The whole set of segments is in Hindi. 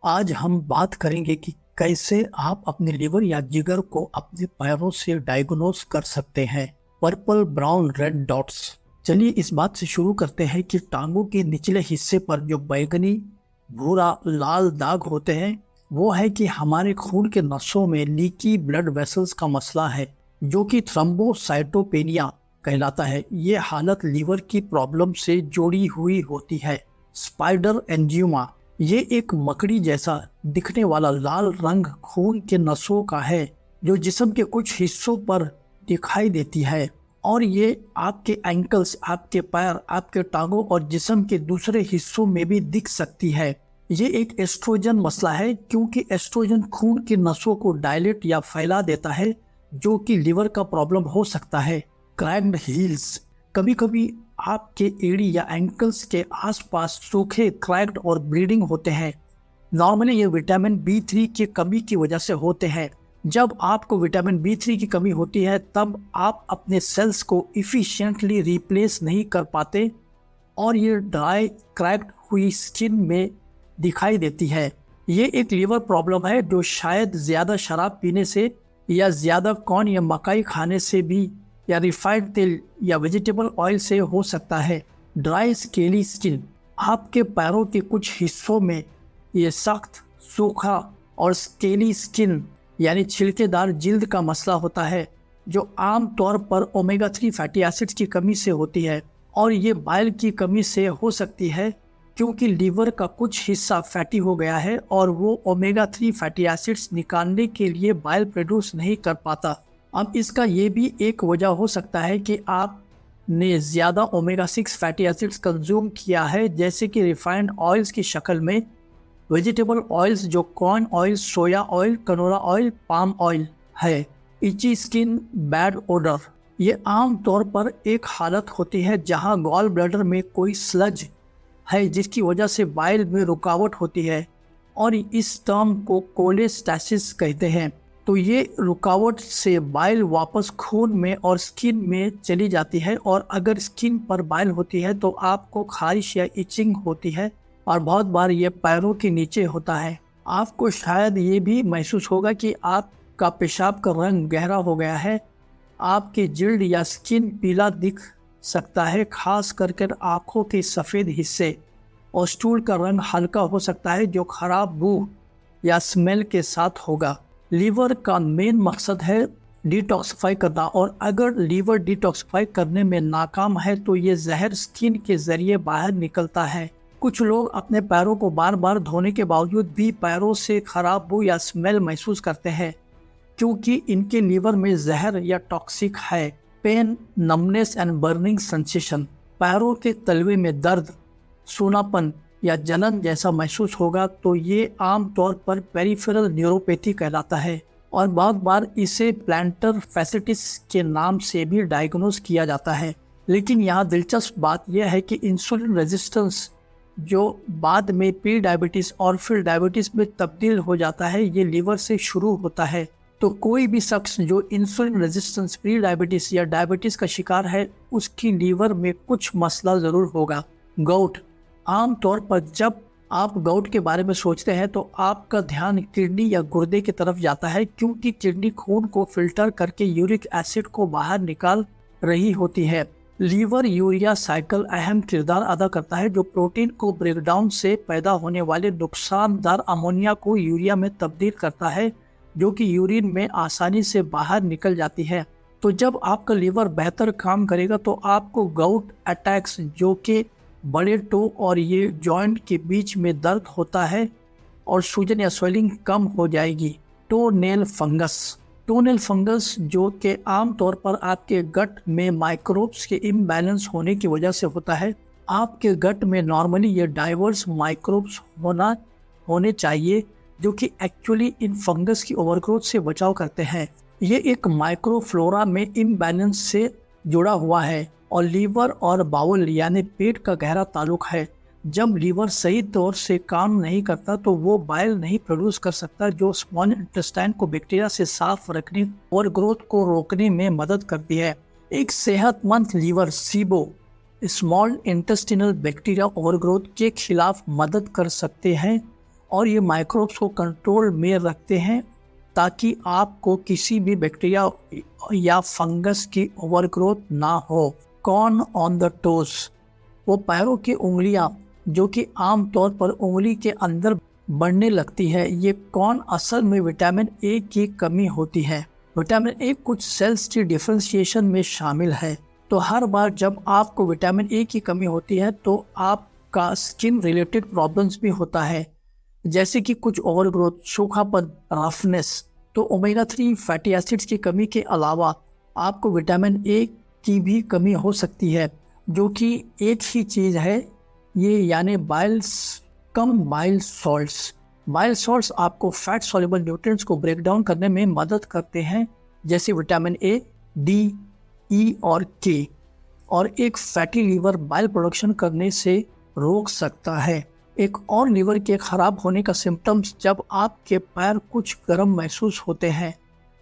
आज हम बात करेंगे कि कैसे आप अपने लिवर या जिगर को अपने पैरों से डायग्नोस कर सकते हैं। Purple, brown, red dots. चलिए इस बात से शुरू करते हैं कि टांगों के निचले हिस्से पर जो बैगनी, भूरा, लाल दाग होते हैं वो है कि हमारे खून के नसों में लीकी ब्लड वेसल्स का मसला है, जो कि थ्रम्बोसाइटोपेनिया कहलाता है। ये हालत लीवर की प्रॉब्लम से जुड़ी हुई होती है। स्पाइडर एंजियोमा, ये एक मकड़ी जैसा दिखने वाला लाल रंग खून के नसों का है जो जिस्म के कुछ हिस्सों पर दिखाई देती है, और ये आपके एंकल्स, आपके पैर, आपके टांगों और जिस्म के दूसरे हिस्सों में भी दिख सकती है। ये एक एस्ट्रोजन मसला है, क्योंकि एस्ट्रोजन खून की नसों को डायलेट या फैला देता है, जो कि लिवर का प्रॉब्लम हो सकता है। क्रैक्ड हील्स, कभी कभी आपके एड़ी या एंकल्स के आसपास सूखे, क्रैक्ड और ब्लीडिंग होते हैं। नॉर्मली ये विटामिन B3 की कमी की वजह से होते हैं। जब आपको विटामिन B3 की कमी होती है तब आप अपने सेल्स को इफिशिएंटली रिप्लेस नहीं कर पाते, और ये ड्राई, क्रैक्ड हुई स्किन में दिखाई देती है। ये एक लीवर प्रॉब्लम है जो शायद ज़्यादा शराब पीने से या ज़्यादा कॉर्न या मकाई खाने से भी, या रिफाइंड तेल या वेजिटेबल ऑयल से हो सकता है। ड्राई स्केली स्किन, आपके पैरों के कुछ हिस्सों में ये सख्त, सूखा और स्केली स्किन यानी छिलकेदार जिल्द का मसला होता है, जो आम तौर पर ओमेगा 3 फैटी एसिड्स की कमी से होती है, और ये बाइल की कमी से हो सकती है, क्योंकि लीवर का कुछ हिस्सा फैटी हो गया है और वो ओमेगा 3 फैटी एसिड्स निकालने के लिए बाइल प्रोड्यूस नहीं कर पाता। अब इसका ये भी एक वजह हो सकता है कि आपने ज़्यादा ओमेगा 6 फैटी एसिड्स कंज्यूम किया है, जैसे कि रिफाइंड ऑयल्स की शक्ल में वेजिटेबल ऑयल्स, जो corn oil, soya oil, canola oil, palm oil है। इची स्किन, बैड ओडर, ये आम तौर पर एक हालत होती है जहां गॉल ब्लैडर में कोई स्लज है जिसकी वजह से बाइल में रुकावट होती है, और इस टर्म को कोलेस्टैसिस कहते हैं। तो ये रुकावट से बाइल वापस खून में और स्किन में चली जाती है, और अगर स्किन पर बाइल होती है तो आपको खारिश या इचिंग होती है, और बहुत बार ये पैरों के नीचे होता है। आपको शायद ये भी महसूस होगा कि आपका पेशाब का रंग गहरा हो गया है, आपकी जिल्द या स्किन पीला दिख सकता है, खास करके आँखों के सफ़ेद हिस्से, और स्टूल का रंग हल्का हो सकता है जो खराब बू या स्मेल के साथ होगा। लीवर का मेन मकसद है डिटॉक्सिफाई करना, और अगर लीवर डिटॉक्सिफाई करने में नाकाम है तो ये जहर स्किन के जरिए बाहर निकलता है। कुछ लोग अपने पैरों को बार बार धोने के बावजूद भी पैरों से खराब बू या स्मेल महसूस करते हैं, क्योंकि इनके लीवर में जहर या टॉक्सिक है। Pain, numbness and burning sensation, पैरों के तलवे में दर्द, सूनापन या जलन जैसा महसूस होगा तो ये आम तौर पर पेरिफेरल न्यूरोपैथी कहलाता है, और बहुत बार इसे प्लांटर फैसिटिस के नाम से भी डायग्नोस किया जाता है। लेकिन यहाँ दिलचस्प बात यह है कि इंसुलिन रेजिस्टेंस, जो बाद में प्री डायबिटीज़ और फिर डायबिटीज़ में तब्दील हो जाता है, ये लीवर से शुरू होता है। तो कोई भी शख्स जो इंसुलिन रेजिस्टेंस, प्री डायबिटीज़ या डायबिटीज़ का शिकार है, उसकी लीवर में कुछ मसला ज़रूर होगा। गाउट, आमतौर पर जब आप गाउट के बारे में सोचते हैं तो आपका ध्यान किडनी या गुर्दे की तरफ जाता है, क्योंकि किडनी खून को फिल्टर करके यूरिक एसिड को बाहर निकाल रही होती है। लीवर यूरिया साइकिल अहम किरदार अदा करता है, जो प्रोटीन को ब्रेकडाउन से पैदा होने वाले नुकसानदार अमोनिया को यूरिया में तब्दील करता है, जो कि यूरिन में आसानी से बाहर निकल जाती है। तो जब आपका लीवर बेहतर काम करेगा तो आपको गाउट अटैक्स, जो कि बड़े टो और ये जॉइंट के बीच में दर्द होता है, और सूजन या स्वेलिंग कम हो जाएगी। टोनेल फंगस, टोनेल फंगस जो कि आमतौर पर आपके गट में माइक्रोब्स के इम्बैलेंस होने की वजह से होता है। आपके गट में नॉर्मली ये डाइवर्स माइक्रोब्स होने चाहिए, जो कि एक्चुअली इन फंगस की ओवरग्रोथ से बचाव करते हैं। ये एक माइक्रोफ्लोरा में इम्बैलेंस से जुड़ा हुआ है, और लीवर और बाउल यानी पेट का गहरा ताल्लुक है। जब लीवर सही तौर से काम नहीं करता तो वो बाइल नहीं प्रोड्यूस कर सकता, जो स्मॉल इंटेस्टाइन को बैक्टीरिया से साफ रखने और ग्रोथ को रोकने में मदद करती है। एक सेहतमंद liver SIBO, small intestinal bacteria overgrowth के खिलाफ मदद कर सकते हैं, और ये माइक्रोब्स को कंट्रोल में रखते हैं ताकि आपको किसी भी बैक्टीरिया या फंगस की ओवरग्रोथ ना हो। कॉर्न ऑन द टोज, वो पैरों की उंगलियां जो कि आमतौर पर उंगली के अंदर बढ़ने लगती है, ये कॉर्न असल में विटामिन ए की कमी होती है। विटामिन ए कुछ सेल्स की डिफरेंशिएशन में शामिल है, तो हर बार जब आपको विटामिन ए की कमी होती है तो आपका स्किन रिलेटेड प्रॉब्लम्स भी होता है, जैसे कि कुछ ओवरग्रोथ, सूखापन, रफनेस। तो ओमेगा 3 फैटी एसिड्स की कमी के अलावा आपको विटामिन ए की भी कमी हो सकती है, जो कि एक ही चीज़ है ये, यानी कम बाइल सॉल्ट्स। बाइल सॉल्ट्स आपको फैट सॉल्युबल न्यूट्रिएंट्स को ब्रेक डाउन करने में मदद करते हैं, जैसे विटामिन ए, डी, ई और के। और एक फैटी लीवर बाइल प्रोडक्शन करने से रोक सकता है। एक और लीवर के खराब होने का सिम्टम्स, जब आपके पैर कुछ गर्म महसूस होते हैं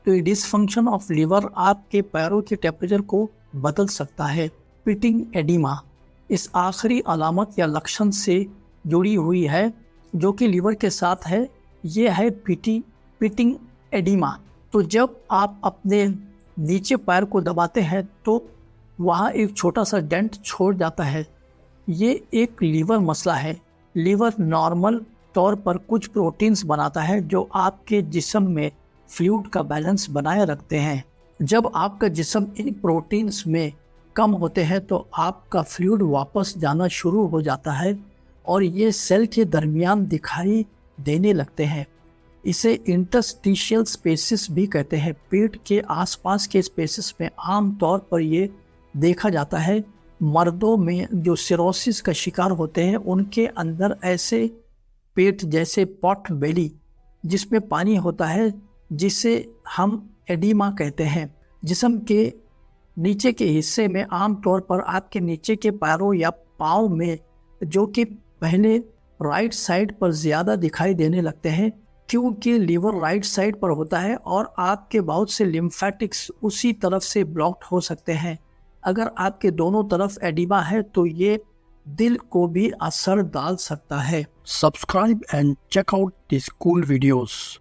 तो ये डिसफंक्शन ऑफ लीवर आपके पैरों के टेम्परेचर को बदल सकता है। पिटिंग एडिमा इस आखिरी अलामत या लक्षण से जुड़ी हुई है जो कि लीवर के साथ है, ये है पिटिंग एडिमा। तो जब आप अपने नीचे पैर को दबाते हैं तो वहाँ एक छोटा सा डेंट छोड़ जाता है, ये एक लीवर मसला है। लीवर नॉर्मल तौर पर कुछ प्रोटीन्स बनाता है जो आपके जिस्म में फ्लूइड का बैलेंस बनाए रखते हैं। जब आपका जिस्म इन प्रोटीन्स में कम होते हैं तो आपका फ्लूइड वापस जाना शुरू हो जाता है और ये सेल के दरमियान दिखाई देने लगते हैं। इसे इंटरस्टिशियल स्पेसिस भी कहते हैं। पेट के आसपास के स्पेसिस में आमतौर पर ये देखा जाता है। मर्दों में जो सिरोसिस का शिकार होते हैं उनके अंदर ऐसे पेट जैसे पॉट बेली जिसमें पानी होता है, जिसे हम एडिमा कहते हैं। जिस्म के नीचे के हिस्से में आमतौर पर आपके नीचे के पैरों या पाँव में, जो कि पहले राइट साइड पर ज़्यादा दिखाई देने लगते हैं क्योंकि लीवर राइट साइड पर होता है और आपके बहुत से लिम्फेटिक्स उसी तरफ से ब्लॉक्ड हो सकते हैं। अगर आपके दोनों तरफ एडिमा है तो ये दिल को भी असर डाल सकता है। Subscribe and check out this cool videos.